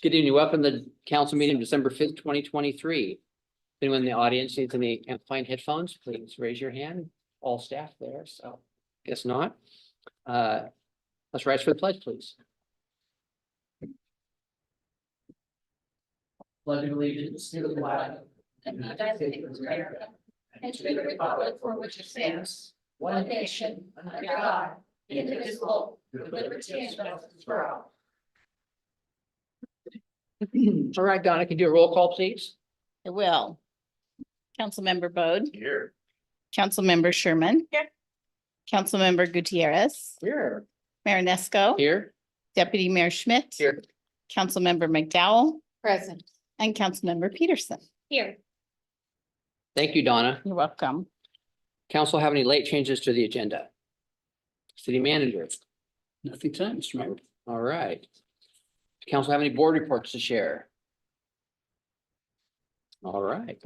Good evening. Welcome to the council meeting, December 5th, 2023. Anyone in the audience needs any amplifying headphones, please raise your hand. All staff there, so guess not. Let's rise for the pledge, please. Pledge of allegiance to the flag and the United States of America, and to the republic for which it stands, one nation, under God, indivisible, with liberty and justice for all. All right, Donna, can you do a roll call, please? I will. Councilmember Bode. Here. Councilmember Sherman. Here. Councilmember Gutierrez. Here. Mayor Nesco. Here. Deputy Mayor Schmidt. Here. Councilmember McDowell. Present. And Councilmember Peterson. Here. Thank you, Donna. You're welcome. Council have any late changes to the agenda? City manager. Nothing tonight, Mr. Mayor. All right. Council have any board reports to share? All right.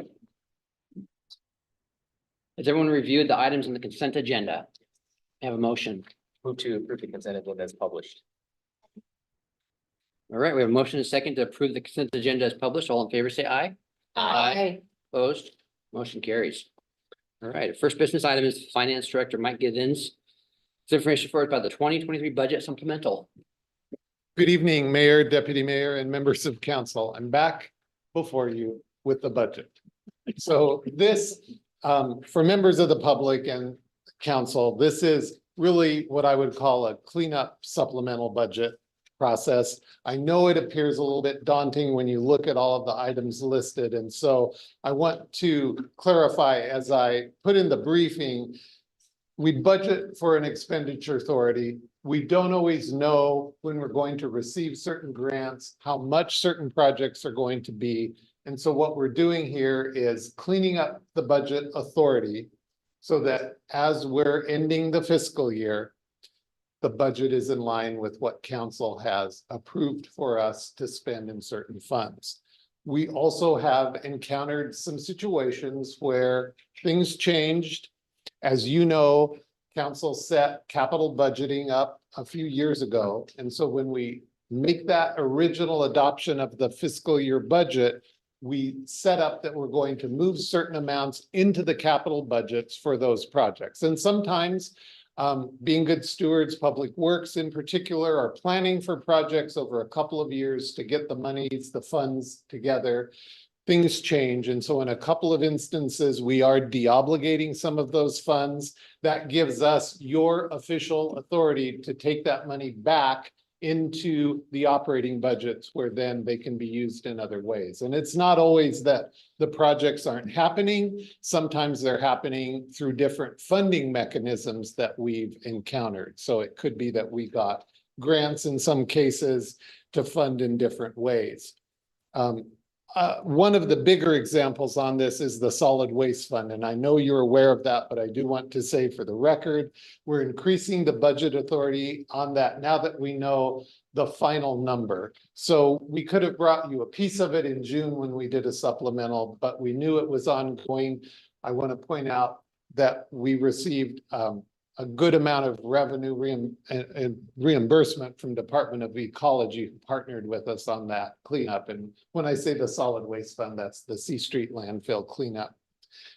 Has everyone reviewed the items on the consent agenda? I have a motion. Move to approve the consent agenda as published. All right, we have a motion and a second to approve the consent agenda as published. All in favor, say aye. Aye. Opposed? Motion carries. All right, first business item is Finance Director Mike Givens. This information forwarded by the 2023 budget supplemental. Good evening, Mayor, Deputy Mayor, and members of council. I'm back before you with the budget. So this, for members of the public and council, this is really what I would call a cleanup supplemental budget process. I know it appears a little bit daunting when you look at all of the items listed. And so I want to clarify, as I put in the briefing, we budget for an expenditure authority. We don't always know when we're going to receive certain grants, how much certain projects are going to be. And so what we're doing here is cleaning up the budget authority so that as we're ending the fiscal year, the budget is in line with what council has approved for us to spend in certain funds. We also have encountered some situations where things changed. As you know, council set capital budgeting up a few years ago. And so when we make that original adoption of the fiscal year budget, we set up that we're going to move certain amounts into the capital budgets for those projects. And sometimes being good stewards, Public Works in particular, are planning for projects over a couple of years to get the monies, the funds together. Things change. And so in a couple of instances, we are deobligating some of those funds. That gives us your official authority to take that money back into the operating budgets where then they can be used in other ways. And it's not always that the projects aren't happening. Sometimes they're happening through different funding mechanisms that we've encountered. So it could be that we got grants in some cases to fund in different ways. One of the bigger examples on this is the solid waste fund. And I know you're aware of that, but I do want to say for the record, we're increasing the budget authority on that now that we know the final number. So we could have brought you a piece of it in June when we did a supplemental, but we knew it was ongoing. I want to point out that we received a good amount of revenue reimbursement from Department of Ecology, who partnered with us on that cleanup. And when I say the solid waste fund, that's the C Street landfill cleanup.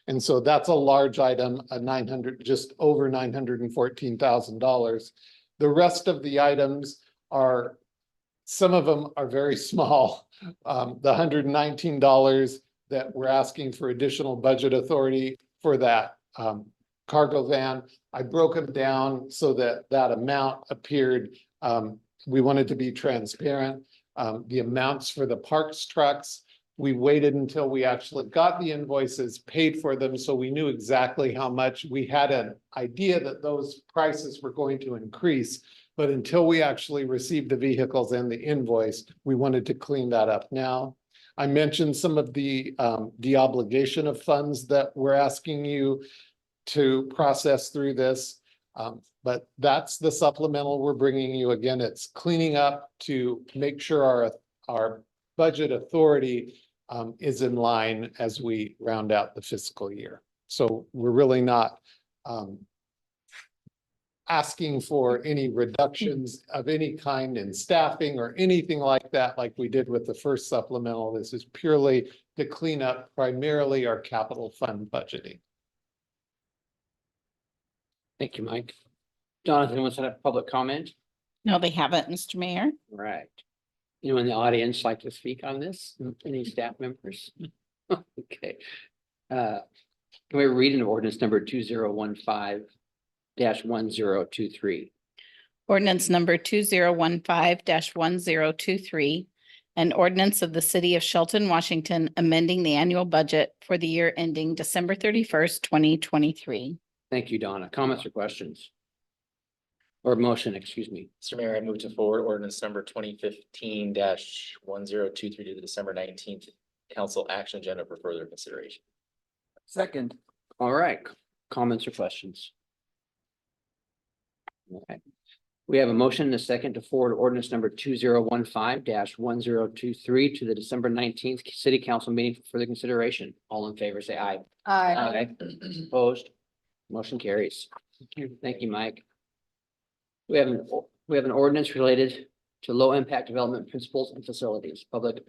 And so that's a large item, just over $914,000. The rest of the items are, some of them are very small. The $119 that we're asking for additional budget authority for that cargo van, I broke them down so that that amount appeared. We wanted to be transparent. The amounts for the parks trucks, we waited until we actually got the invoices, paid for them, so we knew exactly how much. We had an idea that those prices were going to increase, but until we actually received the vehicles and the invoice, we wanted to clean that up now. I mentioned some of the obligation of funds that we're asking you to process through this. But that's the supplemental we're bringing you. Again, it's cleaning up to make sure our budget authority is in line as we round out the fiscal year. So we're really not asking for any reductions of any kind in staffing or anything like that, like we did with the first supplemental. This is purely to clean up primarily our capital fund budgeting. Thank you, Mike. Jonathan, wants to have public comment? No, they haven't, Mr. Mayor. All right. Anyone in the audience like to speak on this? Any staff members? Okay. Can we read an ordinance number 2015-1023? Ordinance number 2015-1023. An ordinance of the city of Shelton, Washington, amending the annual budget for the year ending December 31st, 2023. Thank you, Donna. Comments or questions? Or motion, excuse me. Mr. Mayor, I move to forward ordinance number 2015-1023 to the December 19th council action agenda for further consideration. Second. All right, comments or questions? All right. We have a motion and a second to forward ordinance number 2015-1023 to the December 19th city council meeting for further consideration. All in favor, say aye. Aye. Opposed? Motion carries. Thank you, Mike. We have an ordinance related to low impact development principles and facilities. Public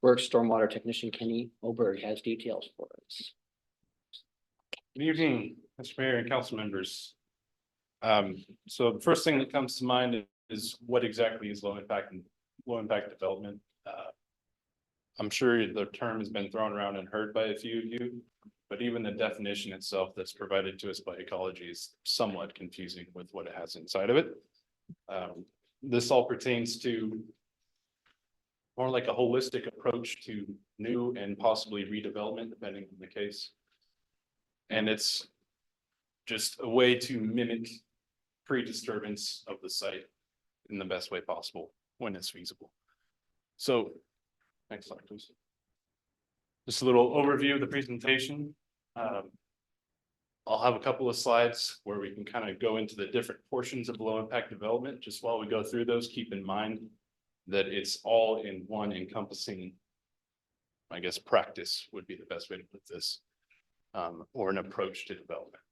Works Stormwater Technician Kenny Oberg has details for us. Good evening, Mr. Mayor and council members. So the first thing that comes to mind is what exactly is low impact development? I'm sure the term has been thrown around and heard by a few of you, but even the definition itself that's provided to us by ecology is somewhat confusing with what it has inside of it. This all pertains to more like a holistic approach to new and possibly redevelopment, depending on the case. And it's just a way to mimic pre-disturbance of the site in the best way possible when it's feasible. So, next slide, please. Just a little overview of the presentation. I'll have a couple of slides where we can kind of go into the different portions of low impact development. Just while we go through those, keep in mind that it's all in one encompassing, I guess, practice would be the best way to put this, or an approach to development.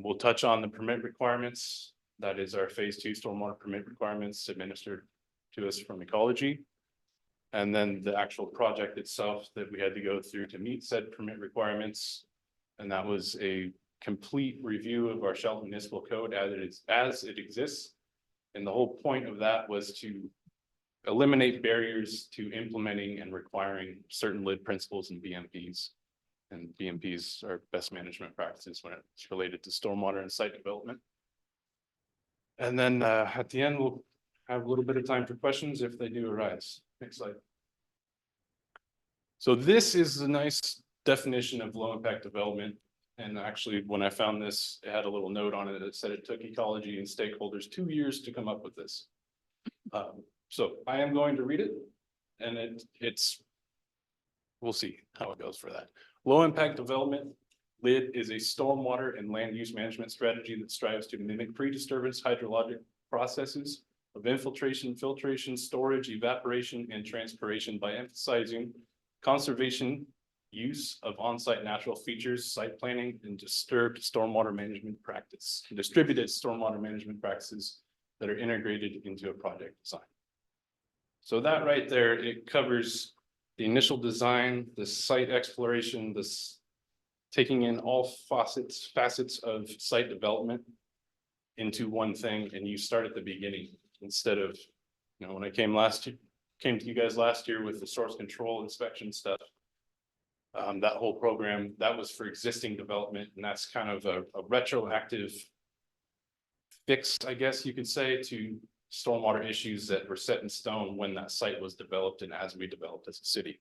We'll touch on the permit requirements. That is our phase 2 stormwater permit requirements administered to us from ecology. And then the actual project itself that we had to go through to meet said permit requirements. And that was a complete review of our Shelton Municipal Code as it exists. And the whole point of that was to eliminate barriers to implementing and requiring certain LID principles and BMPs. And BMPs are best management practices when it's related to stormwater and site development. And then at the end, we'll have a little bit of time for questions if they do arise. Next slide. So this is a nice definition of low impact development. And actually, when I found this, it had a little note on it that said it took ecology and stakeholders 2 years to come up with this. So I am going to read it, and we'll see how it goes for that. Low impact development, LID, is a stormwater and land use management strategy that strives to mimic pre-disturbance hydrologic processes of infiltration, filtration, storage, evaporation, and transpiration by emphasizing conservation, use of on-site natural features, site planning, and distributed stormwater management practices that are integrated into a project design. So that right there, it covers the initial design, the site exploration, this taking in all facets of site development into one thing, and you start at the beginning instead of, when I came to you guys last year with the source control inspection stuff. That whole program, that was for existing development, and that's kind of a retroactive fix, I guess you could say, to stormwater issues that were set in stone when that site was developed and as we developed as a city.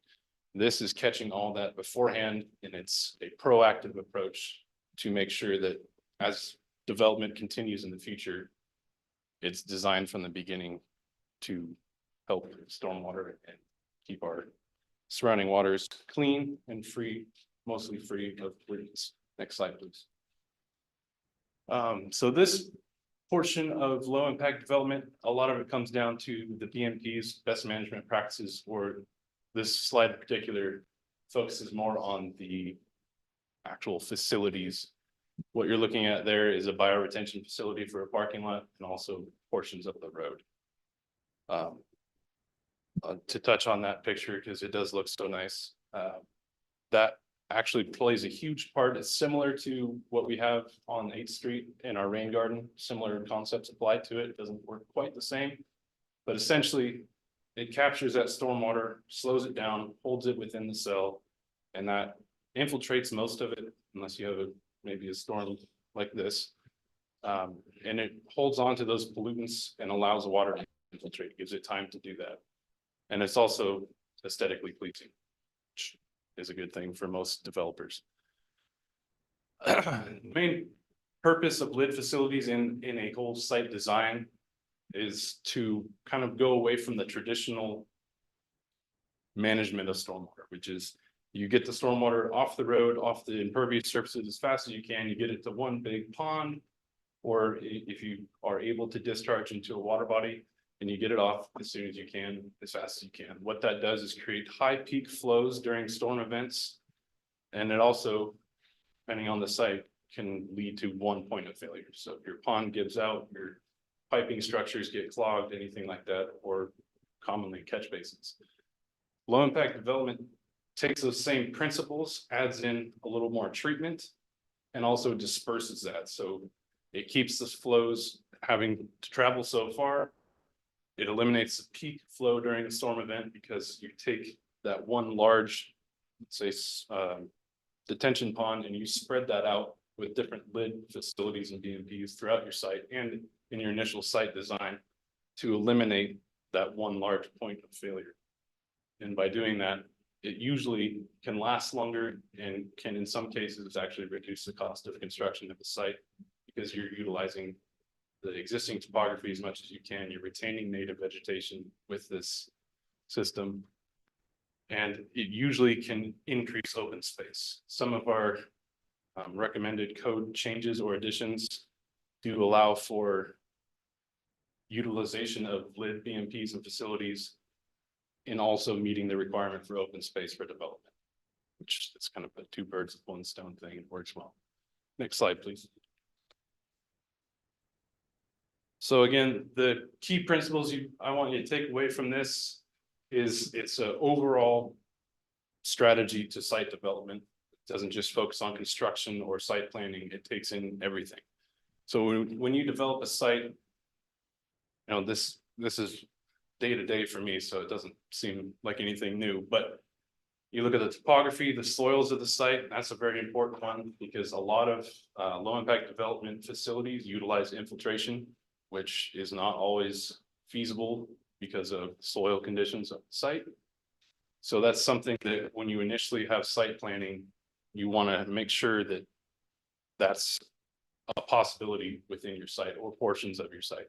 This is catching all that beforehand, and it's a proactive approach to make sure that as development continues in the future, it's designed from the beginning to help stormwater and keep our surrounding waters clean and free, mostly free of pollutants. Next slide, please. So this portion of low impact development, a lot of it comes down to the BMPs, best management practices, or this slide in particular focuses more on the actual facilities What you're looking at there is a bioretention facility for a parking lot and also portions of the road. To touch on that picture, because it does look so nice, that actually plays a huge part. It's similar to what we have on 8th Street in our rain garden. Similar concepts apply to it. It doesn't work quite the same, but essentially it captures that stormwater, slows it down, holds it within the cell, and that infiltrates most of it, unless you have maybe a storm like this. And it holds on to those pollutants and allows the water to infiltrate, gives it time to do that. And it's also aesthetically pleasing, which is a good thing for most developers. Main purpose of lid facilities in a whole site design is to kind of go away from the traditional management of stormwater, which is you get the stormwater off the road, off the impervious surfaces as fast as you can, you get it to one big pond, or if you are able to discharge into a water body, and you get it off as soon as you can, as fast as you can. What that does is create high peak flows during storm events. And it also, depending on the site, can lead to one point of failure. So if your pond gives out, your piping structures get clogged, anything like that, or commonly catch basins. Low impact development takes those same principles, adds in a little more treatment, and also disperses that. So it keeps the flows having to travel so far. It eliminates the peak flow during a storm event because you take that one large, say, detention pond and you spread that out with different lid facilities and BMPs throughout your site and in your initial site design to eliminate that one large point of failure. And by doing that, it usually can last longer and can, in some cases, actually reduce the cost of construction of the site because you're utilizing the existing topography as much as you can. You're retaining native vegetation with this system. And it usually can increase open space. Some of our recommended code changes or additions do allow for utilization of lid BMPs and facilities and also meeting the requirement for open space for development, which is kind of a two birds with one stone thing. It works well. Next slide, please. So again, the key principles I want you to take away from this is it's an overall strategy to site development. It doesn't just focus on construction or site planning, it takes in everything. So when you develop a site, you know, this is day to day for me, so it doesn't seem like anything new, but you look at the topography, the soils of the site, that's a very important one because a lot of low impact development facilities utilize infiltration, which is not always feasible because of soil conditions of the site. So that's something that when you initially have site planning, you want to make sure that that's a possibility within your site or portions of your site.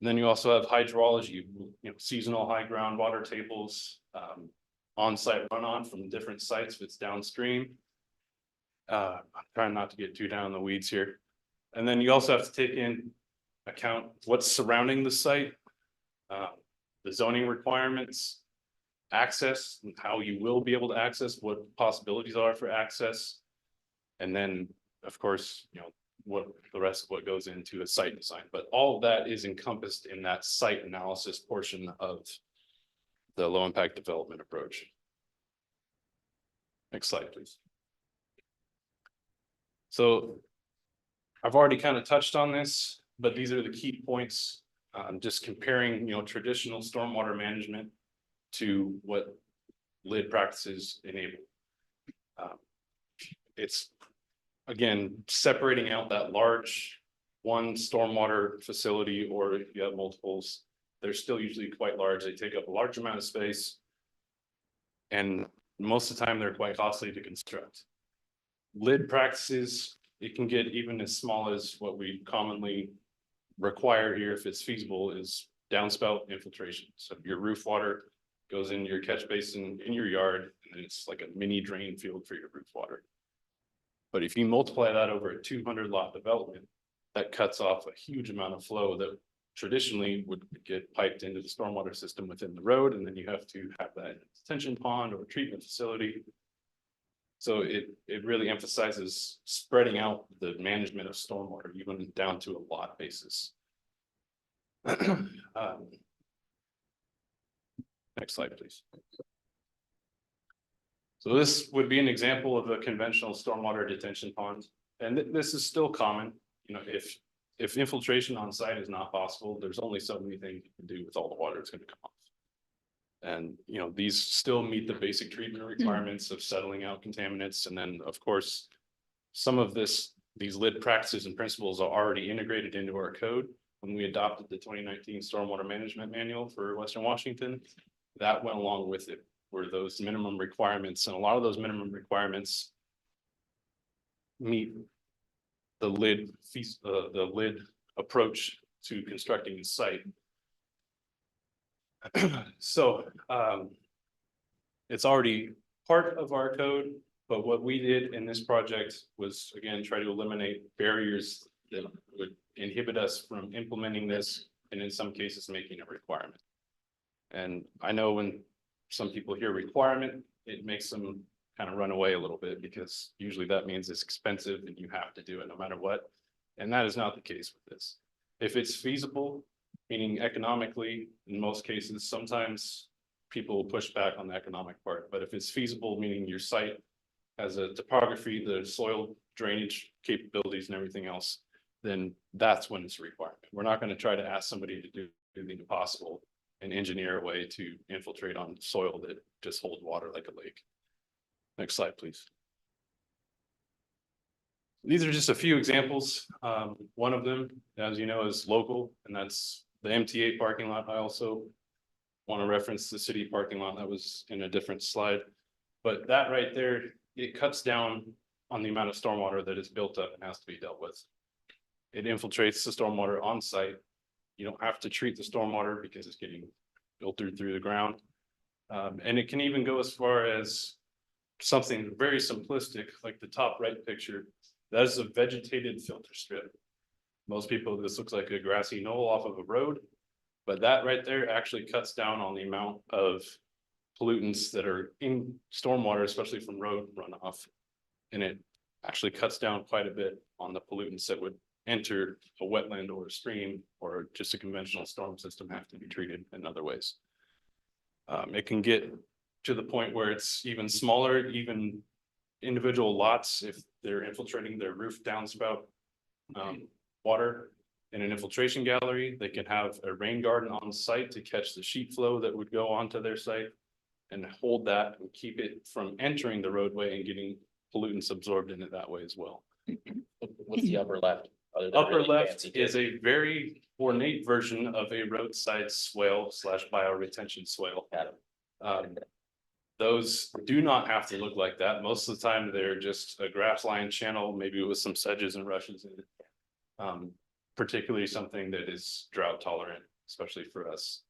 And then you also have hydrology, you know, seasonal high groundwater tables, on-site runoff from different sites if it's downstream. I'm trying not to get too down in the weeds here. And then you also have to take in account what's surrounding the site, the zoning requirements, access, and how you will be able to access, what possibilities are for access. And then, of course, you know, what the rest of what goes into a site design. But all of that is encompassed in that site analysis portion of the low impact development approach. Next slide, please. So I've already kind of touched on this, but these are the key points. Just comparing, you know, traditional stormwater management to what lid practices enable. It's again separating out that large one stormwater facility, or if you have multiples, they're still usually quite large. They take up a large amount of space, and most of the time they're quite costly to construct. Lid practices, it can get even as small as what we commonly require here, if it's feasible, is downspout infiltration. So your roof water goes into your catch basin in your yard, and it's like a mini drain field for your roof water. But if you multiply that over a 200 lot development, that cuts off a huge amount of flow that traditionally would get piped into the stormwater system within the road, and then you have to have that detention pond or treatment facility. So it really emphasizes spreading out the management of stormwater, even down to a lot basis. Next slide, please. So this would be an example of a conventional stormwater detention pond, and this is still common. You know, if infiltration on site is not possible, there's only so many things you can do with all the water that's going to come off. And, you know, these still meet the basic treatment requirements of settling out contaminants. And then, of course, some of these lid practices and principles are already integrated into our code. When we adopted the 2019 Stormwater Management Manual for Western Washington, that went along with it, were those minimum requirements. And a lot of those minimum requirements meet the lid approach to constructing the site. So it's already part of our code, but what we did in this project was, again, try to eliminate barriers that would inhibit us from implementing this, and in some cases, making a requirement. And I know when some people hear requirement, it makes them kind of run away a little bit, because usually that means it's expensive and you have to do it no matter what. And that is not the case with this. If it's feasible, meaning economically, in most cases, sometimes people will push back on the economic part, but if it's feasible, meaning your site has a topography, the soil drainage capabilities and everything else, then that's when it's a requirement. We're not going to try to ask somebody to do the impossible and engineer a way to infiltrate on soil that just holds water like a lake. Next slide, please. These are just a few examples. One of them, as you know, is local, and that's the MTA parking lot. I also want to reference the city parking lot that was in a different slide. But that right there, it cuts down on the amount of stormwater that is built up and has to be dealt with. It infiltrates the stormwater on site. You don't have to treat the stormwater because it's getting filtered through the ground. And it can even go as far as something very simplistic, like the top right picture. That is a vegetated filter strip. Most people, this looks like a grassy knoll off of a road, but that right there actually cuts down on the amount of pollutants that are in stormwater, especially from road runoff. And it actually cuts down quite a bit on the pollutants that would enter a wetland or a stream, or just a conventional storm system, have to be treated in other ways. It can get to the point where it's even smaller, even individual lots, if they're infiltrating their roof downspout water in an infiltration gallery, they can have a rain garden on site to catch the sheet flow that would go onto their site and hold that and keep it from entering the roadway and getting pollutants absorbed in it that way as well. What's the upper left? other than Upper really left fancy is too? a very ornate version of a roadside swale / bioretention swale. Got it. Those do not have to look like that. Most of the time, they're just a grass line channel, maybe with some sedges and rushes in it. Particularly something that is drought tolerant, especially for us.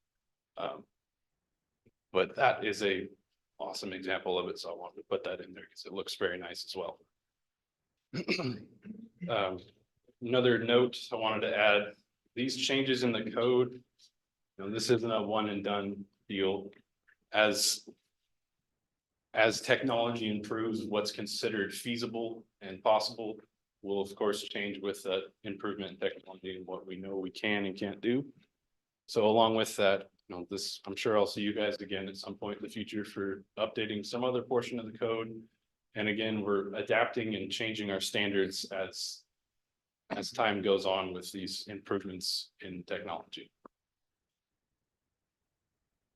But that is a awesome example of it, so I wanted to put that in there because it looks very nice as well. Another note I wanted to add, these changes in the code, you know, this isn't a one and done deal. As technology improves, what's considered feasible and possible will of course change with that improvement in technology and what we know we can and can't do. So along with that, you know, this, I'm sure I'll see you guys again at some point in the future for updating some other portion of the code. And again, we're adapting and changing our standards as time goes on with these improvements in technology.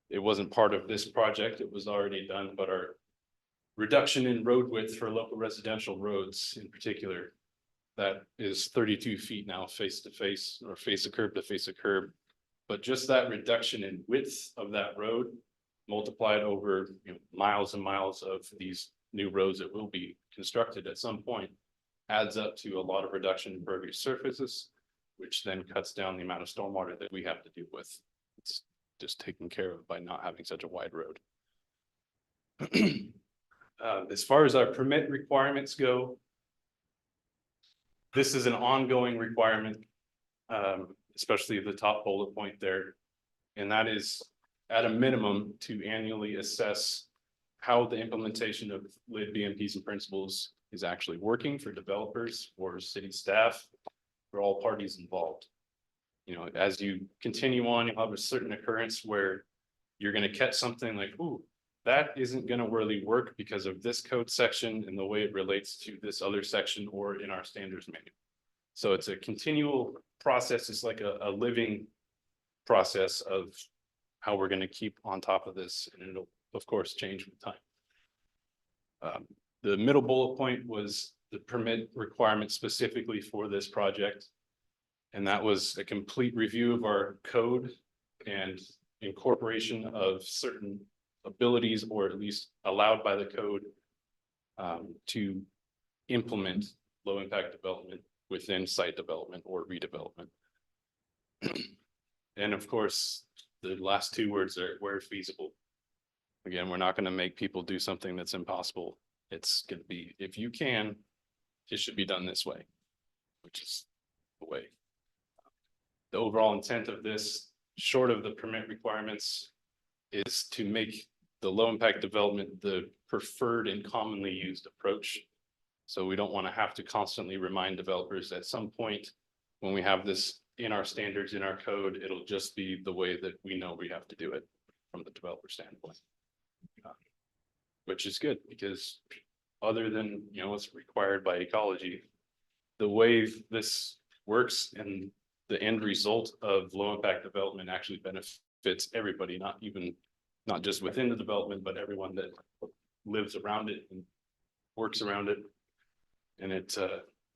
It wasn't part of this project, it was already done, but our reduction in road width for local residential roads in particular, that is 32 feet now face to face, or face a curb to face a curb. But just that reduction in width of that road multiplied over, you know, miles and miles of these new roads that will be constructed at some point adds up to a lot of reduction in impervious surfaces, which then cuts down the amount of stormwater that we have to deal with. It's just taken care of by not having such a wide road. As far as our permit requirements go, this is an ongoing requirement, especially the top bullet point there. And that is at a minimum to annually assess how the implementation of LID BMPs and principles is actually working for developers, for city staff, for all parties involved. You know, as you continue on, you'll have a certain occurrence where you're gonna catch something like, ooh, that isn't gonna really work because of this code section and the way it relates to this other section or in our standards manual. So it's a continual process. It's like a living process of how we're gonna keep on top of this, and it'll, of course, change with time. The middle bullet point was the permit requirement specifically for this project. And that was a complete review of our code and incorporation of certain abilities, or at least allowed by the code, to implement low impact development within site development or redevelopment. And of course, the last two words are where feasible. Again, we're not going to make people do something that's impossible. It's going to be, if you can, it should be done this way, which is the way. The overall intent of this, short of the permit requirements, is to make the low impact development the preferred and commonly used approach. So we don't want to have to constantly remind developers at some point when we have this in our standards, in our code, it'll just be the way that we know we have to do it from the developer standpoint. Which is good, because other than, you know, what's required by ecology, the way this works and the end result of low impact development actually benefits everybody, not just within the development, but everyone that lives around it and works around it. And it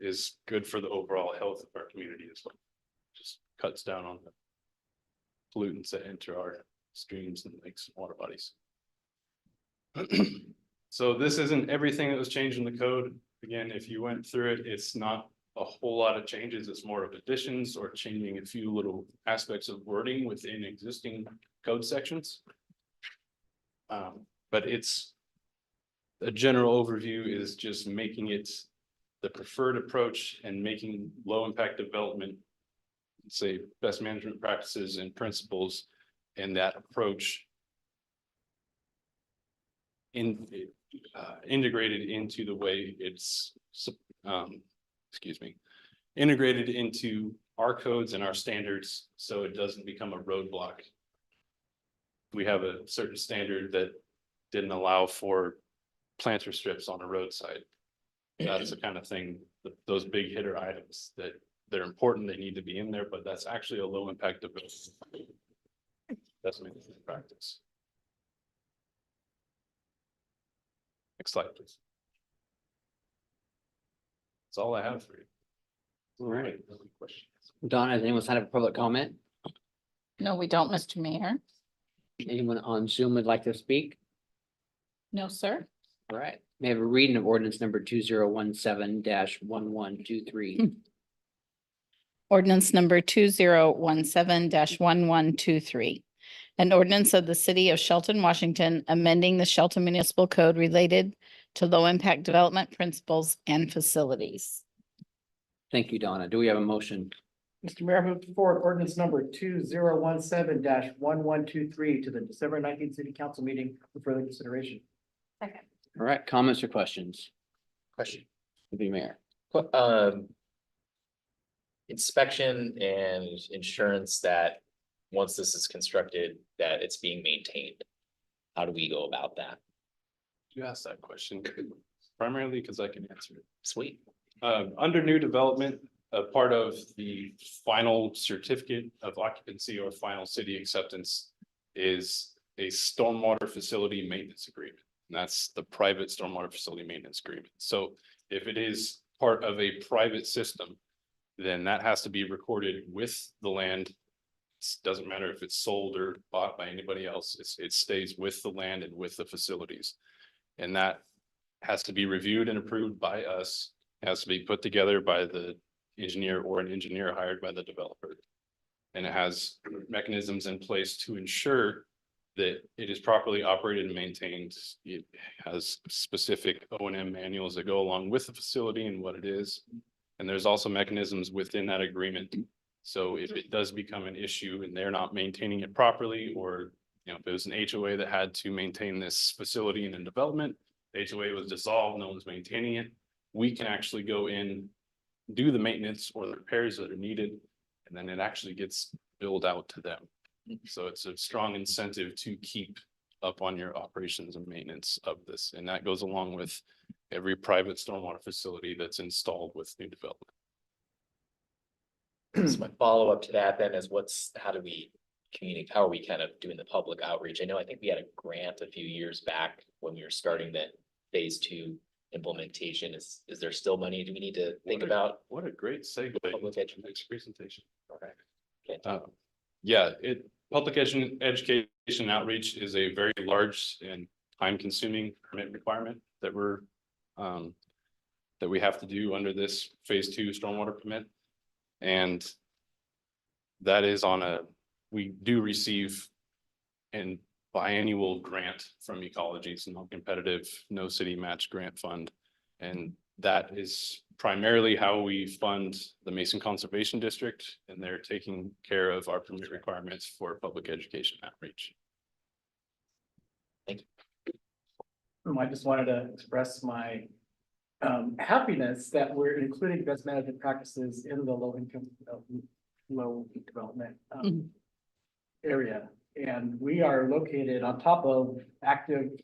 is good for the overall health of our community as well. Just cuts down on the pollutants that enter our streams and lakes and water bodies. So this isn't everything that was changed in the code. Again, if you went through it, it's not a whole lot of changes. It's more of additions or changing a few little aspects of wording within existing code sections. But it's a general overview is just making it the preferred approach and making low impact development, say, best management practices and principles, and that approach integrated into the way it's integrated into our codes and our standards, so it doesn't become a roadblock. We have a certain standard that didn't allow for planter strips on a roadside. That's the kind of thing, those big hitter items that they're important, they need to be in there, but that's actually a low impact development. That's management practice. Next slide, please. That's all I have for you. All right. Questions? Donna, has anyone signed up for public comment? No, we don't, Mr. Mayor. Anyone on Zoom would like to speak? No, sir. All right, may I have a reading of ordinance number 2017-1123. Ordinance number 2017-1123. An ordinance of the city of Shelton, Washington, amending the Shelton Municipal Code related to low impact development principles and facilities. Thank you, Donna. Do we have a motion? Mr. Mayor, I move forward ordinance number 2017-1123 to the December 19th city council meeting for further consideration. Second. All right, comments or questions? Question. The mayor. Inspection and insurance that once this is constructed, that it's being maintained. How do we go about that? You asked that question primarily because I can answer it. Sweet. Under new development, a part of the final certificate of occupancy or final city acceptance is a stormwater facility maintenance agreement. And that's the private stormwater facility maintenance agreement. So if it is part of a private system, then that has to be recorded with the land. It doesn't matter if it's sold or bought by anybody else. It stays with the land and with the facilities. And that has to be reviewed and approved by us. It has to be put together by the engineer or an engineer hired by the developer. And it has mechanisms in place to ensure that it is properly operated and maintained. It has specific O&M manuals that go along with the facility and what it is. And there's also mechanisms within that agreement. So if it does become an issue and they're not maintaining it properly, or You know, if it was an HOA that had to maintain this facility and in development, the HOA was dissolved, no one's maintaining it. We can actually go in, do the maintenance or the repairs that are needed, and then it actually gets billed out to them. So it's a strong incentive to keep up on your operations and maintenance of this, and that goes along with every private stormwater facility that's installed with new development. So my follow-up to that then is how do we communicate, how are we kind of doing the public outreach? I think we had a grant a few years back when we were starting the phase 2 implementation. Is there still money? Do we need to think about? What a great segue. Public to the next presentation. Okay. Okay. Yeah, public education outreach is a very large and time-consuming permit requirement that we have to do under this phase 2 stormwater permit. And that is we do receive an biannual grant from Ecology. It's a non-competitive, no city match grant fund. And that is primarily how we fund the Mason Conservation District, and they're taking care of our permit requirements for public education outreach. I just wanted to express my happiness that we're including best management practices in the low income, low development area. And we are located on top of active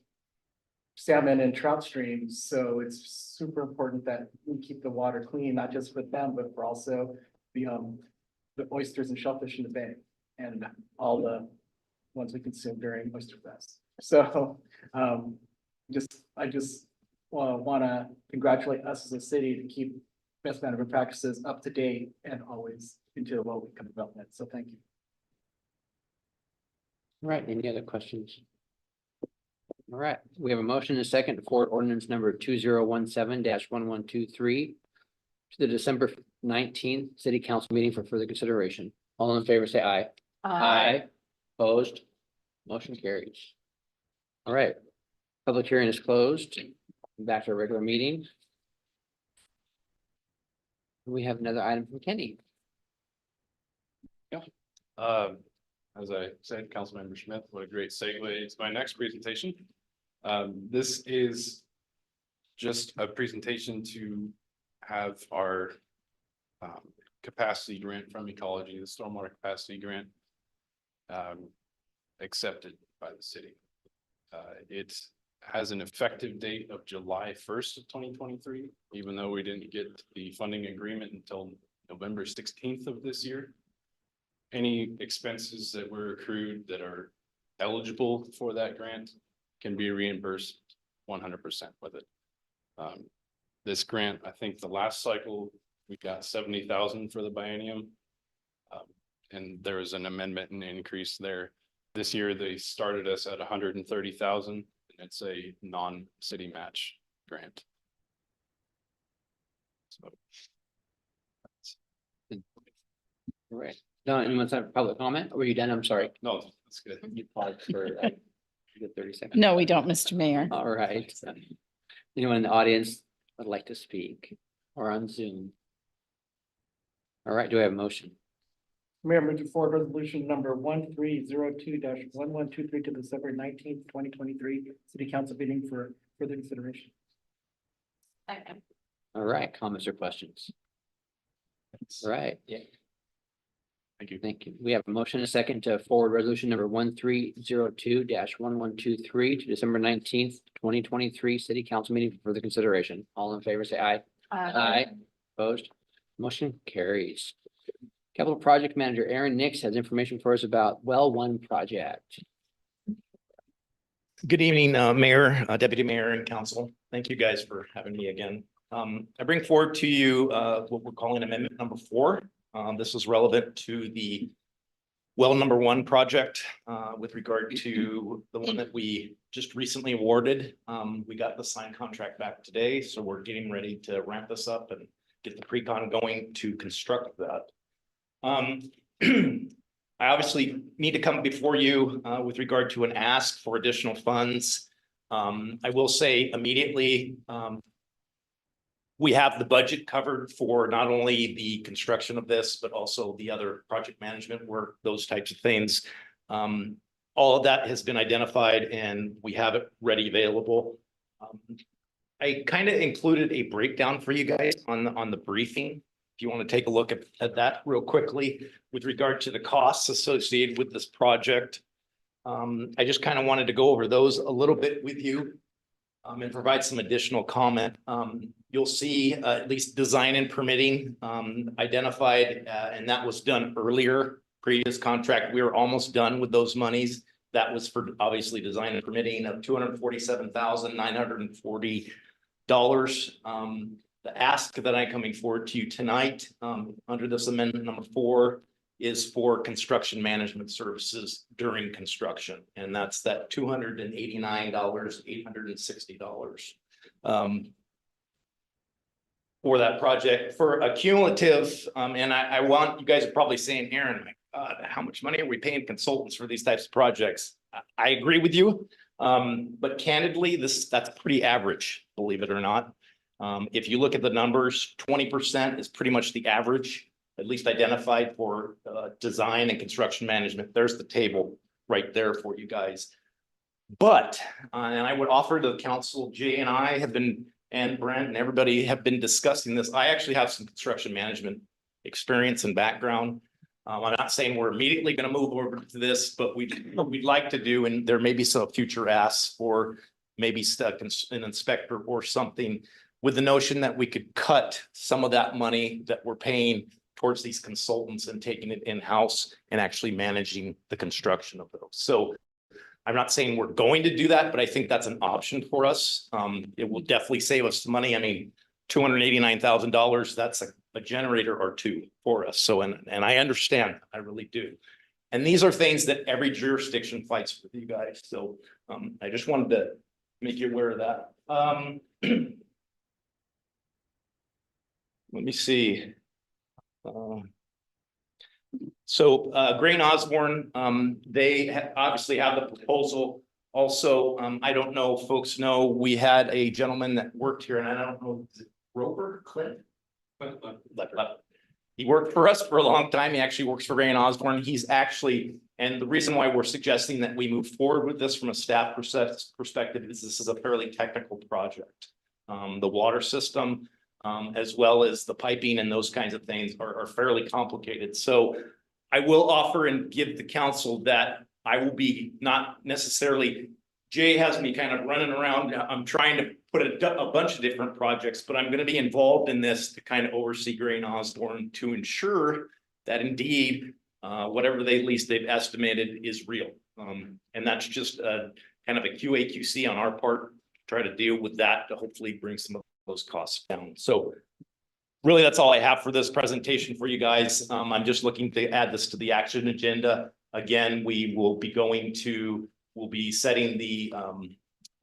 salmon and trout streams. So it's super important that we keep the water clean, not just for them, but for also the oysters and shellfish in the bay and all the ones we consume during Oyster Fest. So I just want to congratulate us as a city to keep best management practices up to date and always into low income development. So thank you. All right, any other questions? All right, we have a motion and a second for ordinance number 2017-1123 to the December 19th city council meeting for further consideration. All in favor, say aye. Opposed? Motion carries. All right, public hearing is closed. Back to our regular meeting. We have another item from Kenny. As I said, Councilmember Smith, what a great segue to my next presentation. This is just a presentation to have our capacity grant from Ecology, the stormwater capacity grant, accepted by the city. It has an effective date of July 1st of 2023, even though we didn't get the funding agreement until November 16th of this year. Any expenses that were accrued that are eligible for that grant can be reimbursed 100% with it. This grant, I think the last cycle, we got 70,000 for the biennium. And there was an amendment and increase there. This year, they started us at 130,000, and it's a non-city match grant. So. All right. No, anyone's have public comment? Or were you done? I'm sorry. No, that's good. You paused for a good 30 seconds. No, we don't, Mr. Mayor. All right. Anyone in the audience would like to speak or on Zoom? All right, do I have a motion? Mayor, moving forward resolution number 1302-1123 to December 19th, 2023, city council meeting for further consideration. All right, comments or questions? All right, Yeah. Thank you. thank you. We have a motion and a second to forward resolution number 1302-1123 to December 19th, 2023, city council meeting for further consideration. All in favor, say aye. Aye. Opposed? Motion carries. Capital Project Manager Aaron Nix has information for us about Well One project. Good evening, Mayor, Deputy Mayor and Council. Thank you guys for having me again. I bring forward to you what we're calling amendment number 4. This is relevant to the well number 1 project with regard to the one that we just recently awarded. We got the signed contract back today, so we're getting ready to ramp this up and get the pre-con going to construct that. I obviously need to come before you with regard to an ask for additional funds. I will say immediately, we have the budget covered for not only the construction of this, but also the other project management work, those types of things. all of that has been identified and we have it ready available. I kind of included a breakdown for you guys on the briefing. If you want to take a look at that real quickly with regard to the costs associated with this project. I just kind of wanted to go over those a little bit with you and provide some additional comment. You'll see at least design and permitting identified, and that was done earlier. Previous contract, we were almost done with those monies. That was for obviously design and permitting of $247,940. The ask that I'm coming forward to you tonight under this amendment number 4 is for construction management services during construction. And that's that $289, $860 for that project for a cumulative. And I want, you guys are probably saying, Aaron, my God, how much money are we paying consultants for these types of projects? I agree with you. But candidly, that's pretty average, believe it or not. If you look at the numbers, 20% is pretty much the average, at least identified for design and construction management. There's the table right there for you guys. But, and I would offer to the council, Jay and I have been, and Brent and everybody have been discussing this. I actually have some construction management experience and background. I'm not saying we're immediately going to move over to this, but we'd like to do, and there may be some future asks for maybe an inspector or something, with the notion that we could cut some of that money that we're paying towards these consultants and taking it in-house and actually managing the construction of those. So I'm not saying we're going to do that, but I think that's an option for us. It will definitely save us some money. I mean, $289,000, that's a generator or two for us. So, and I understand, I really do. And these are things that every jurisdiction fights with you guys. So I just wanted to make you aware of that. Let me see. Grain Osborne, they obviously have the proposal. Also, I don't know if folks know, we had a gentleman that worked here, and I don't know, is it Roper Clint? He worked for us for a long time. He actually works for Grain Osborne. He's actually, and the reason why we're suggesting that we move forward with this from a staff perspective is this is a fairly technical project. The water system, as well as the piping and those kinds of things are fairly complicated. So I will offer and give the council that I will be not necessarily, Jay has me kind of running around. I'm trying to put a bunch of different projects, but I'm going to be involved in this to kind of oversee Grain Osborne to ensure that indeed whatever they've estimated is real. And that's just kind of a QA/QC on our part, try to deal with that to hopefully bring some of those costs down. So really, that's all I have for this presentation for you guys. I'm just looking to add this to the action agenda. Again, we'll be setting the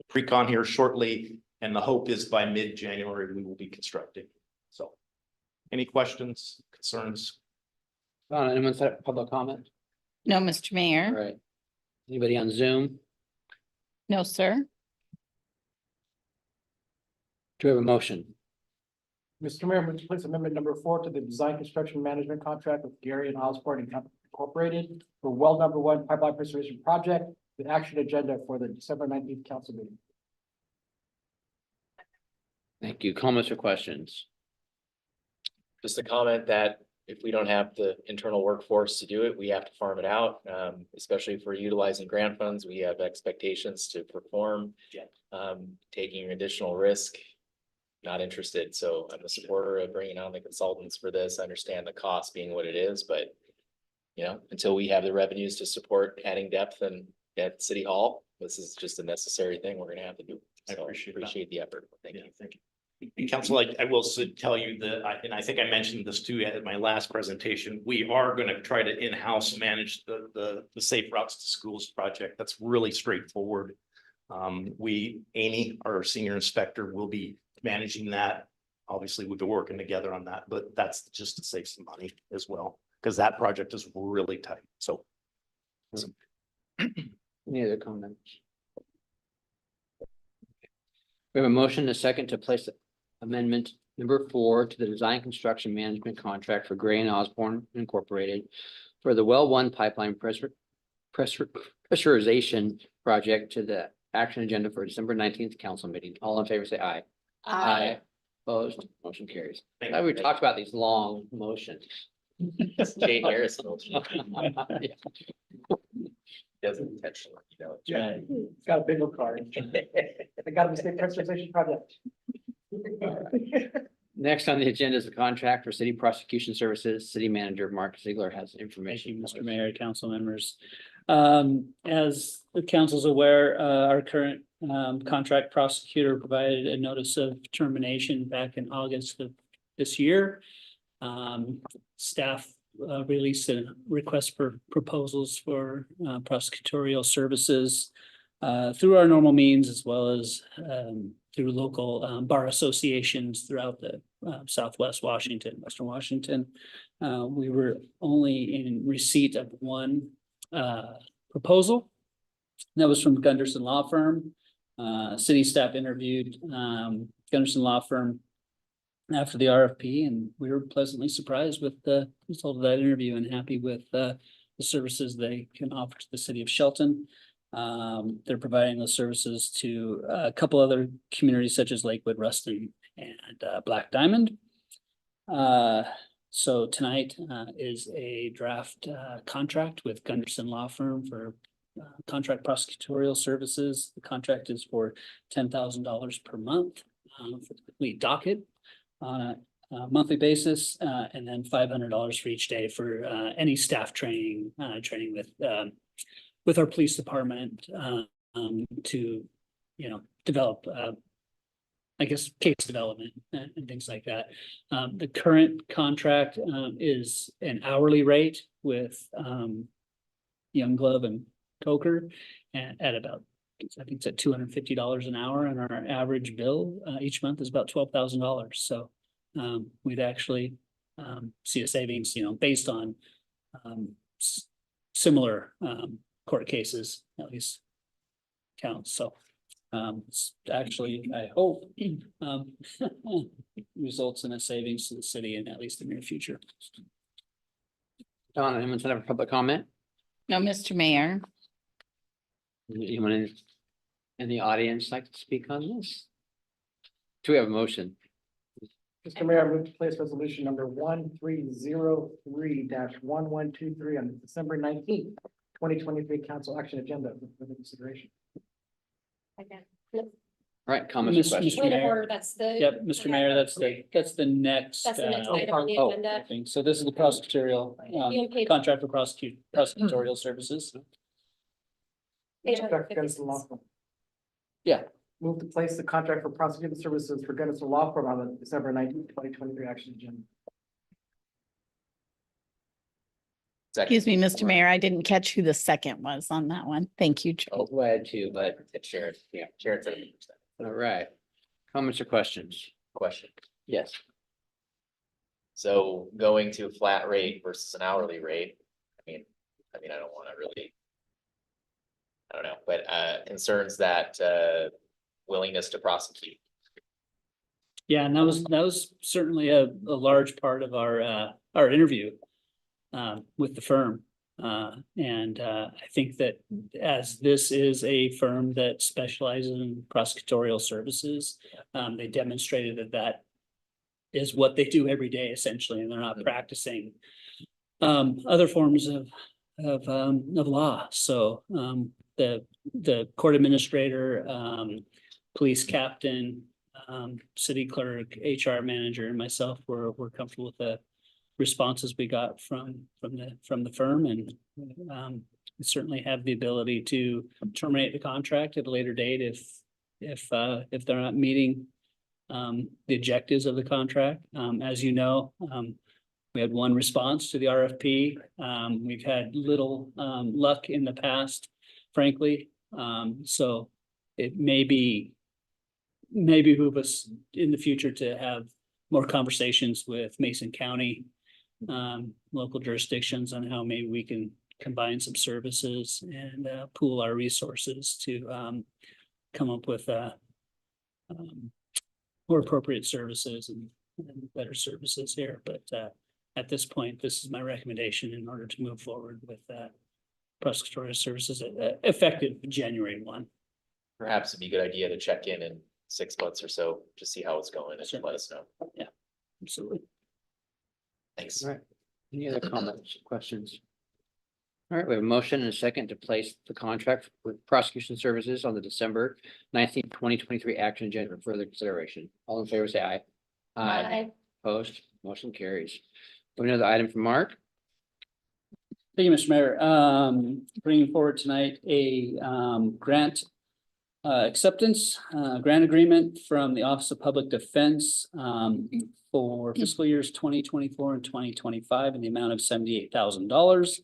pre-con here shortly, and the hope is by mid-January we will be constructing. So any questions, concerns? Anyone set up public comment? No, Mr. All Mayor. right. Anybody on Zoom? No, sir. Do we have a motion? Mr. Mayor, move to place amendment number 4 to the design construction management contract with Gary and Osborne and Company Incorporated for well number 1 pipeline preservation project, the action agenda for the December 19th council meeting. Thank you. Comments or questions? Just a comment that if we don't have the internal workforce to do it, we have to farm it out. Especially if we're utilizing grant funds, we have expectations to perform. Taking additional risk, not interested. So I'm a supporter of bringing on the consultants for this. I understand the cost being what it is, but until we have the revenues to support adding depth and at City Hall, this is just a necessary thing we're going to have to do. So I appreciate the effort. Thank you. Thank you. And council, I will tell you that, and I think I mentioned this too at my last presentation, we are going to try to in-house manage the Safe Routes to Schools project. That's really straightforward. Amy, our senior inspector, will be managing that. Obviously, we've been working together on that, but that's just to save some money as well, because that project is really tight. So. Any other comments? We have a motion, a second, to place amendment number 4 to the design construction management contract for Gray and Osborne Incorporated for the well 1 pipeline Fisherization project to the action agenda for December 19th council meeting. All in favor, say aye. Opposed, motion carries. Thank Now you. we talked about these long motions. Jay Harrison Yeah. doesn't intentionally, Yeah, it's got a big old card. I got a state preservation project. Next on the agenda is the contract for city prosecution services. City manager Mark Ziegler has Thank information. you, Mr. Mayor, council members. As the council's aware, our current contract prosecutor provided a notice of termination back in August of this year. Staff released a request for proposals for prosecutorial services through our normal means, as well as through local bar associations throughout the Southwest Washington, Western Washington. We were only in receipt of one proposal. That was from Gunderson Law Firm. City staff interviewed Gunderson Law Firm after the RFP, and we were pleasantly surprised with the result of that interview and happy with the services they can offer to the city of Shelton. They're providing those services to a couple other communities such as Lakewood, Ruston, and Black Diamond. So tonight is a draft contract with Gunderson Law Firm for contract prosecutorial services. The contract is for $10,000 per month for the complete docket on a monthly basis, and then $500 for each day for any staff training, training with our police department to, develop, I guess, case development and things like that. The current contract is an hourly rate with Young Glove and Coker at about, I think it's at $250 an hour, and our average bill each month is about $12,000. So we'd actually see a savings, based on similar court cases, at least counts. So it's actually, I hope, results in a savings to the city in at least the near future. Don, anyone have a public comment? No, Mr. Mayor. Anyone in the audience like to speak on this? Do we have a motion? Mr. Mayor, I move to place resolution number 1303-1123 on December 19th, 2023 council action agenda for the consideration. Okay. All right, comments or Mr. questions? Point of Mayor. order, that's the. Yep, Mr. Mayor, that's the next. That's the next item on the oh, agenda. thing. So this is the prosecutorial Being paid- contract for prosecutorial services. Page Gunderson Law 156. Firm. Yeah. Move to place the contract for prosecuting services for Gunderson Law Firm on the December 19th, 2023 action agenda. Excuse me, Mr. Mayor, I didn't catch who the second was on that one. Thank you, Joe. Oh, glad to, but, It's Sharon. Yeah. Sharon said all right. Comments or questions? question. Yes. So going to a flat rate versus an hourly rate, I mean, I don't want to really. I don't know, but concerns that willingness to prosecute. Yeah, and that was certainly a large part of our interview with the firm. And I think that as this is a firm that specializes in prosecutorial services, they demonstrated that is what they do every day essentially, and they're not practicing other forms of law. So the court administrator, police captain, city clerk, HR manager, and myself were comfortable with the responses we got from the firm, and we certainly have the ability to terminate the contract at a later date if they're not meeting the objectives of the contract. As you know, we had one response to the RFP. We've had little luck in the past, frankly. So it may behoove us in the future to have more conversations with Mason County, local jurisdictions on how maybe we can combine some services and pool our resources to come up with more appropriate services and better services here. But at this point, this is my recommendation in order to move forward with prosecutorial services effective January 1. Perhaps it'd be a good idea to check in 6 months or so to see how it's going and Sure. let us know. Absolutely. Thanks. All right. Any other comments, questions? All right, we have a motion and a second to place the contract with prosecution services on the December 19th, 2023 action agenda for further consideration. All in favor, say aye. Opposed, motion carries. We have another item from Mark. Thank you, Mr. Mayor. Bringing forward tonight a grant acceptance, grant agreement from the Office of Public Defense for fiscal years 2024 and 2025 in the amount of $78,000.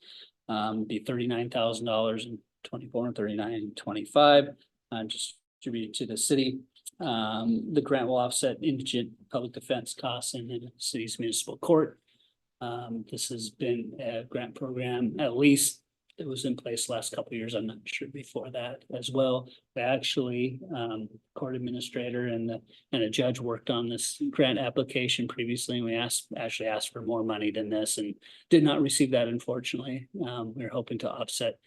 Be $39,000 in 24 and 39 and 25, distributed to the city. The grant will offset indigent public defense costs in the city's municipal court. This has been a grant program, at least it was in place last couple of years. I'm not sure before that as well. They actually, court administrator and a judge worked on this grant application previously. And we actually asked for more money than this and did not receive that, unfortunately. We're hoping to offset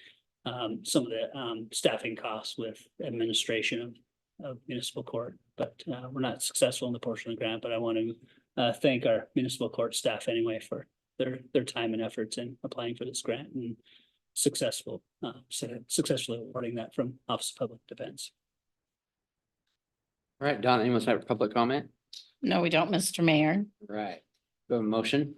some of the staffing costs with administration of municipal court, but we're not successful in the portion of the grant. But I want to thank our municipal court staff anyway for their time and efforts in applying for this grant and successfully awarding that from Office of Public Defense. All right, Donna, anyone have a public comment? No, we don't, Mr. Mayor. All right, we have a motion.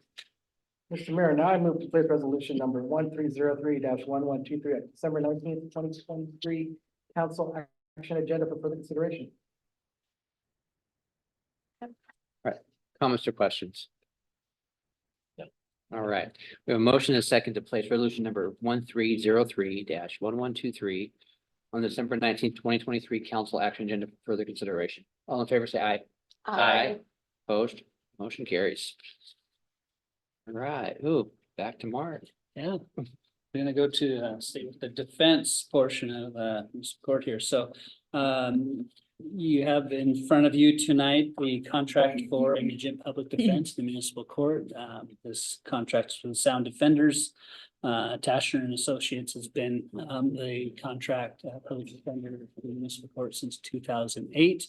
Mr. Mayor, now I move to place resolution number 1303-1123 at December 19th, 2023 council action agenda for further consideration. Comments or questions? No. All right, we have a motion and a second to place resolution number 1303-1123 on December 19th, 2023 council action agenda for further consideration. All in favor, say aye. Opposed, motion carries. All right, ooh, back to Mark. Yeah, we're gonna go to stay with the defense portion of this court here. So you have in front of you tonight the contract for indigent public defense, the municipal court. This contract is for the Sound Defenders. Tasher and Associates has been the contract public defender for the municipal court since 2008.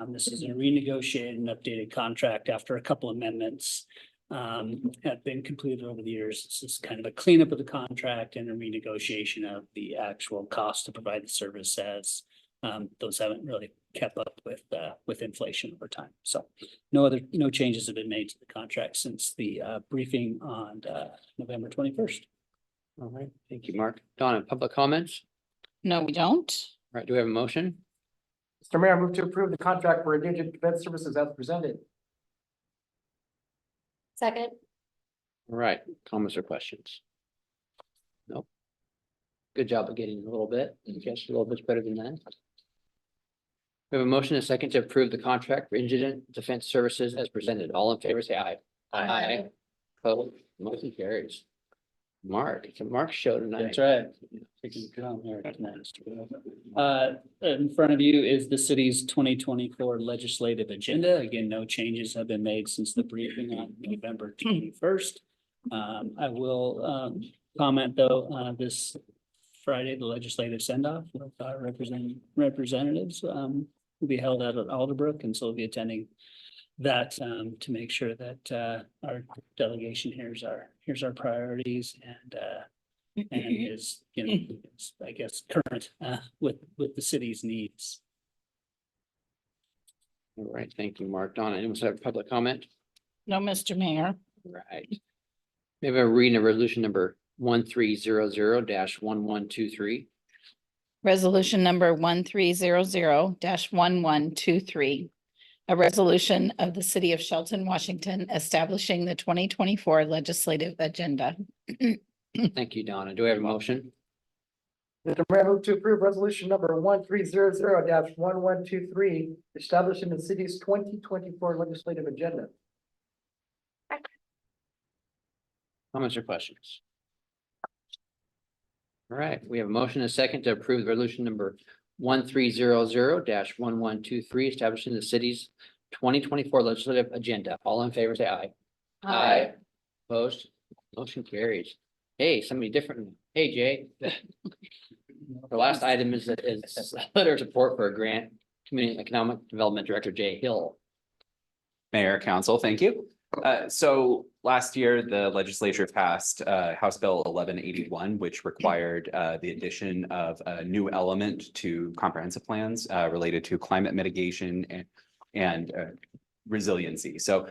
This is a renegotiated and updated contract after a couple amendments have been completed over the years. This is kind of a cleanup of the contract and a renegotiation of the actual cost to provide the service, as those haven't really kept up with inflation over time. So no changes have been made to the contract since the briefing on November 21st. All right, thank you, Mark. Donna, public comments? No, we don't. All right, do we have a motion? Mr. Mayor, I move to approve the contract for indigent defense services as presented. Second. All right, comments or questions? Nope. Good job of getting a little bit. I guess a little bit better than that. We have a motion and a second to approve the contract for indigent defense services as presented. All in favor, say aye. Opposed, motion carries. Mark, it's a Mark show tonight. That's right. Taking it down here tonight. In front of you is the city's 2024 legislative agenda. Again, no changes have been made since the briefing on November 21st. I will comment though, this Friday, the legislative send-off with our representatives will be held out at Alderbrook, and so we'll be attending that to make sure that our delegation here's our priorities and is, is, I guess, current with the city's needs. All right, thank you, Mark. Donna, anyone have a public comment? No, Mr. Mayor. All right. We have a reading of resolution number 1300-1123. Resolution number 1300-1123. A resolution of the city of Shelton, Washington, establishing the 2024 legislative agenda. Thank you, Donna. Do we have a motion? Mr. Mayor, I move to approve resolution number 1300-1123, establishing the city's 2024 legislative agenda. Comments or questions? All right, we have a motion and a second to approve resolution number 1300-1123, establishing the city's 2024 legislative agenda. All in favor, say aye. Opposed, motion carries. Hey, somebody different. Hey, Jay. The last item is a letter of support for a grant, Community Economic Development Director Jay Hill. Mayor, Council, thank you. So last year, the legislature passed House Bill 1181, which required the addition of a new element to comprehensive plans related to climate mitigation and resiliency. So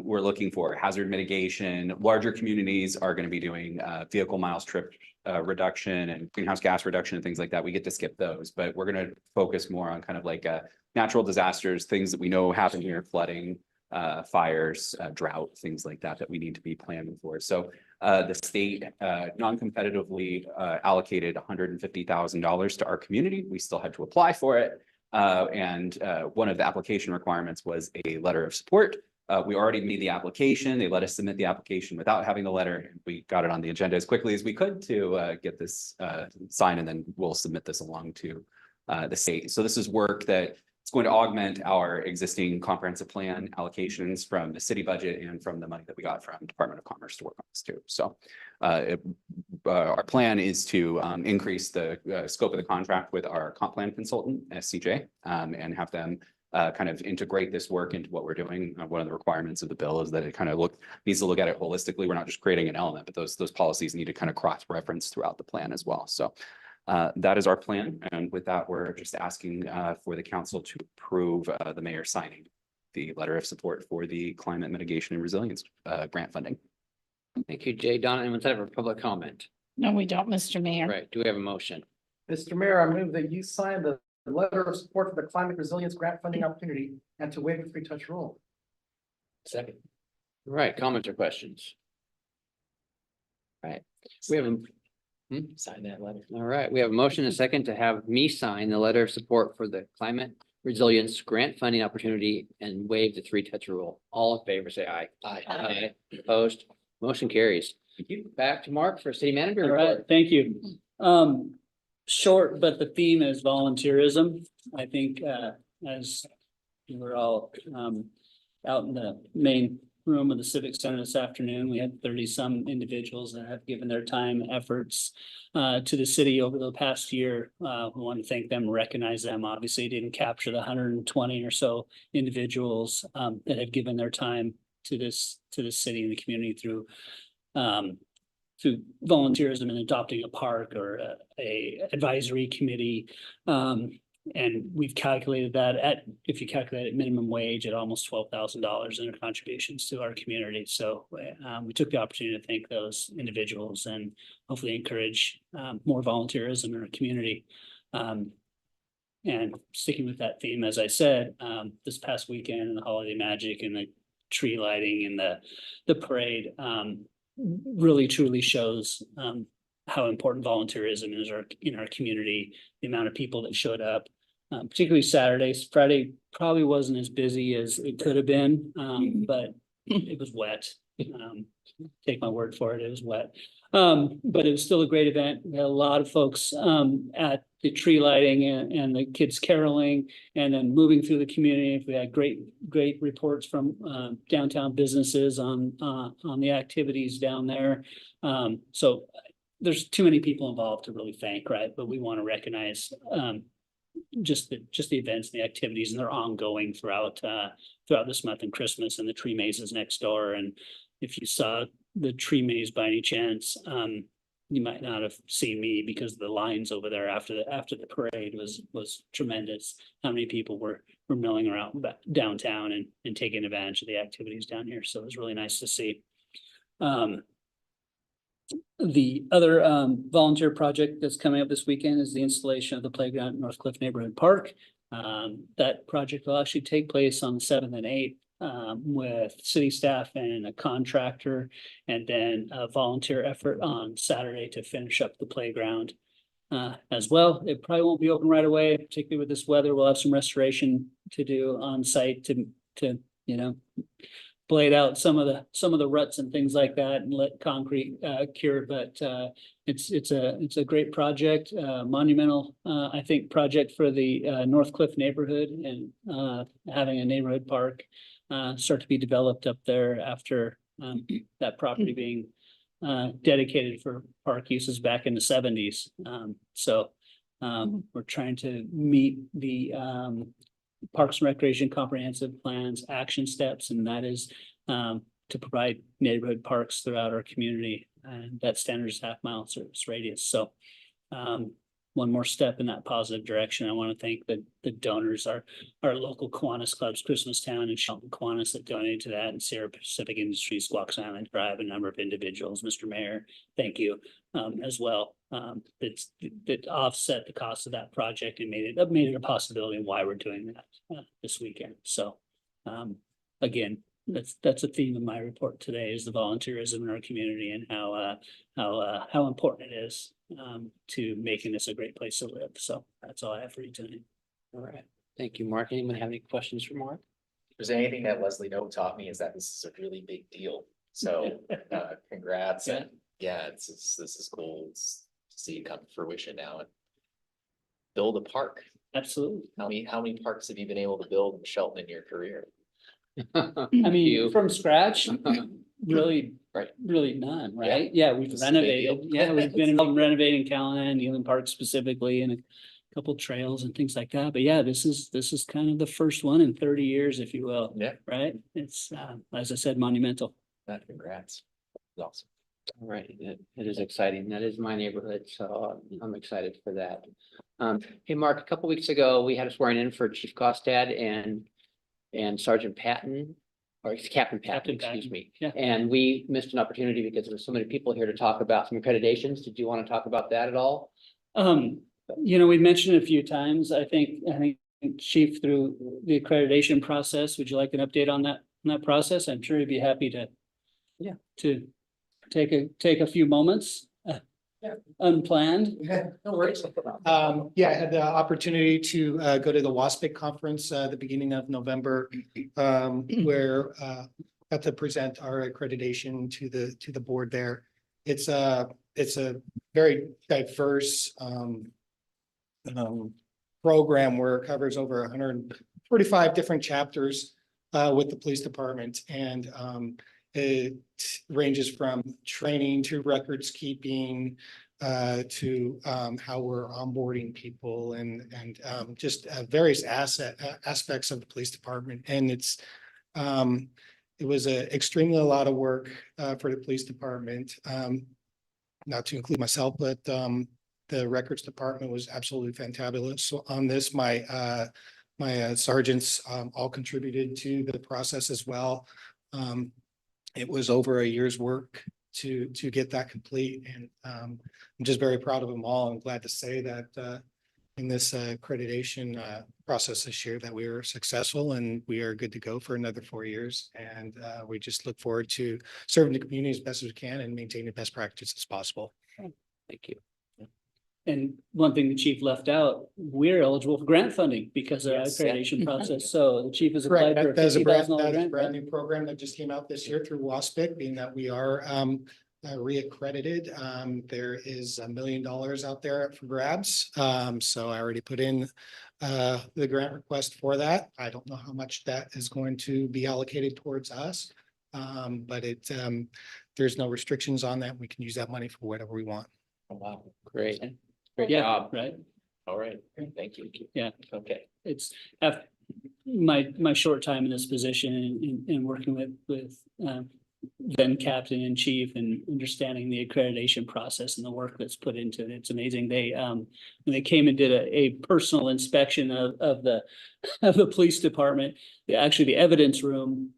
we're looking for hazard mitigation. Larger communities are going to be doing vehicle miles trip reduction and greenhouse gas reduction and things like that. We get to skip those, but we're going to focus more on kind of like natural disasters, things that we know happen here, flooding, fires, drought, things like that, that we need to be planning for. So the state non-competitively allocated $150,000 to our community. We still had to apply for it. And one of the application requirements was a letter of support. We already made the application. They let us submit the application without having the letter. We got it on the agenda as quickly as we could to get this signed, and then we'll submit this along to the state. So this is work that it's going to augment our existing comprehensive plan allocations from the city budget and from the money that we got from Department of Commerce to work on this too. So our plan is to increase the scope of the contract with our comp plan consultant, SCJ, and have them kind of integrate this work into what we're doing. One of the requirements of the bill is that it kind of needs to look at it holistically. We're not just creating an element, but those policies need to kind of cross-reference throughout the plan as well. So that is our plan. And with that, we're just asking for the council to approve the mayor signing the letter of support for the climate mitigation and resilience grant funding. Thank you, Jay. Donna, anyone have a public comment? No, we don't, Mr. Mayor. Right, do we have a motion? Mr. Mayor, I move that you sign the letter of support for the climate resilience grant funding opportunity and to waive the free touch rule. Second. All right, comments or questions? All right, we have a Sign that letter. All right, we have a motion and a second to have me sign the letter of support for the climate resilience grant funding opportunity and waive the three touch rule. All in favor, say aye. Aye. Opposed, motion carries. Thank you. Back to Mark for city manager All right, report. thank you. Short, but the theme is volunteerism. I think, as we were all, out in the main room of the Civic Center this afternoon, we had 30-some individuals that have given their time, efforts, to the city over the past year. We want to thank them, recognize them. Obviously, didn't capture the 120 or so individuals, that have given their time to this city and the community through volunteerism and adopting a park or a advisory committee. And we've calculated that if you calculate it minimum wage at almost $12,000 in their contributions to our community. So we took the opportunity to thank those individuals and hopefully encourage more volunteerism in our community. And sticking with that theme, as I said, this past weekend and the holiday magic and the tree lighting and the parade really truly shows how important volunteerism is in our community, the amount of people that showed up, particularly Saturdays. Friday probably wasn't as busy as it could have been, but it was wet. Take my word for it, it was wet. But it was still a great event. We had a lot of folks at the tree lighting and the kids caroling and then moving through the community. We had great reports from downtown businesses on the activities down there. So there's too many people involved to really thank, right? But we want to recognize just the events and the activities, and they're ongoing throughout this month and Christmas, and the tree maze is next door. And if you saw the tree maze by any chance, you might not have seen me because the lines over there after the parade was tremendous. How many people were milling around downtown and taking advantage of the activities down here. So it was really nice to see. The other volunteer project that's coming up this weekend is the installation of the playground at Northcliffe Neighborhood Park. That project will actually take place on the 7th and 8th with city staff and a contractor, and then a volunteer effort on Saturday to finish up the playground as well. It probably won't be open right away, particularly with this weather. We'll have some restoration to do on site to blade out some of the ruts and things like that and let concrete cure. But it's a great project, monumental, I think, project for the Northcliffe neighborhood, and having a neighborhood park start to be developed up there after that property being dedicated for park uses back in the seventies. We're trying to meet the Parks and Recreation Comprehensive Plans action steps, and that is to provide neighborhood parks throughout our community, and that standard is half-mile service radius. So one more step in that positive direction. I want to thank the donors, our local Kiwanis clubs, Christmas Town and Shelton Kiwanis, that donated to that, and Sierra Pacific Industries, Squawks Island Drive, a number of individuals. Mr. Mayor, thank you as well. That offset the cost of that project and made it a possibility of why we're doing that this weekend. So again, that's a theme of my report today, is the volunteerism in our community and how important it is to making this a great place to live. So that's all I have for you tonight. All right. Thank you, Mark. Anyone have any questions for Mark? If there's anything that Leslie Noe taught me, is that this is a really big deal. So congrats. Yeah. And yeah, this is cool. It's to see it come to fruition now and build a park. Absolutely. How many parks have you been able to build in Shelton in your career? I mean, from scratch, really, Right. really none, right? Yeah, we've This is a big renovated. deal. Yeah, we've been involved in renovating Callahan, Neyland Park specifically, and a couple trails and things like that. But yeah, this is kind of the first one in 30 years, if you will. Yeah. Right? It's as I said, monumental. Congrats. It's awesome. All right, it is exciting. That is my neighborhood, so I'm excited for that. Hey, Mark, a couple weeks ago, we had a swearing in for Chief Costad and Sergeant Patton, or Captain Patton, excuse me. Yeah. And we missed an opportunity because there were so many people here to talk about some accreditations. Did you want to talk about that at all? We mentioned it a few times. I think Chief, through the accreditation process, would you like an update on that process? I'm sure he'd be happy to. Yeah. To take a few moments. Unplanned. No worries. I had the opportunity to go to the WASPIC conference the beginning of November, where got to present our accreditation to the board there. It's a very diverse program where it covers over 145 different chapters with the police department, and it ranges from training to records keeping to how we're onboarding people and just various aspects of the police department. And it was extremely a lot of work for the police department, not to include myself, but the records department was absolutely fantabulous. So on this, my sergeants all contributed to the process as well. It was over a year's work to get that complete, and I'm just very proud of them all. I'm glad to say that in this accreditation process this year that we were successful, and we are good to go for another 4 years. And we just look forward to serving the community as best as we can and maintaining best practices as possible. Thank you. And one thing the chief left out, we're eligible for grant funding because of our Yes. accreditation process. So the chief has Correct. applied for a That is a $50,000 brand grant. brand new program that just came out this year through WASPIC, being that we are reaccredited. There is $1 million out there for grabs. So I already put in the grant request for that. I don't know how much that is going to be allocated towards us. But there's no restrictions on that. We can use that money for whatever we want. Oh, wow. Great. Great Yeah, job. right. All right. Thank you. Yeah. Okay. It's after my short time in this position and working with then captain and chief and understanding the accreditation process and the work that's put into it. It's amazing. They when they came and did a personal inspection of the police department, actually the evidence room,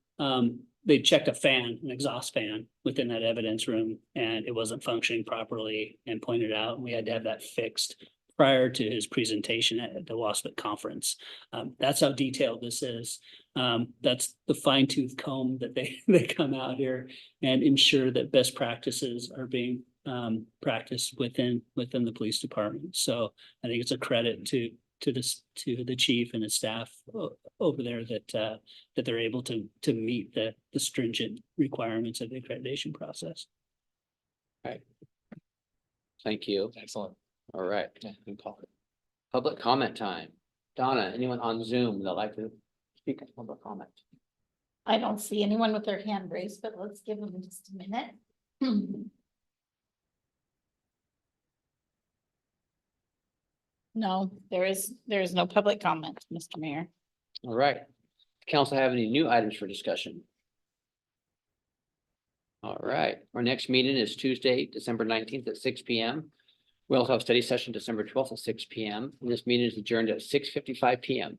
they checked an exhaust fan within that evidence room, and it wasn't functioning properly and pointed out, and we had to have that fixed prior to his presentation at the WASPIC conference. That's how detailed this is. That's the fine tooth comb that they come out here and ensure that best practices are being practiced within the police department. So I think it's a credit to the chief and his staff over there that they're able to meet the stringent requirements of the accreditation process. Thank you. Excellent. All right. Public comment time. Donna, anyone on Zoom that'd like to speak at public comment? I don't see anyone with their hand raised, but let's give them just a minute. No, there is no public comment, Mr. Mayor. All right. Council have any new items for discussion? All right, our next meeting is Tuesday, December 19th at 6 p.m. We also have study session December 12th at 6 p.m. And this meeting is adjourned at 6:55 p.m.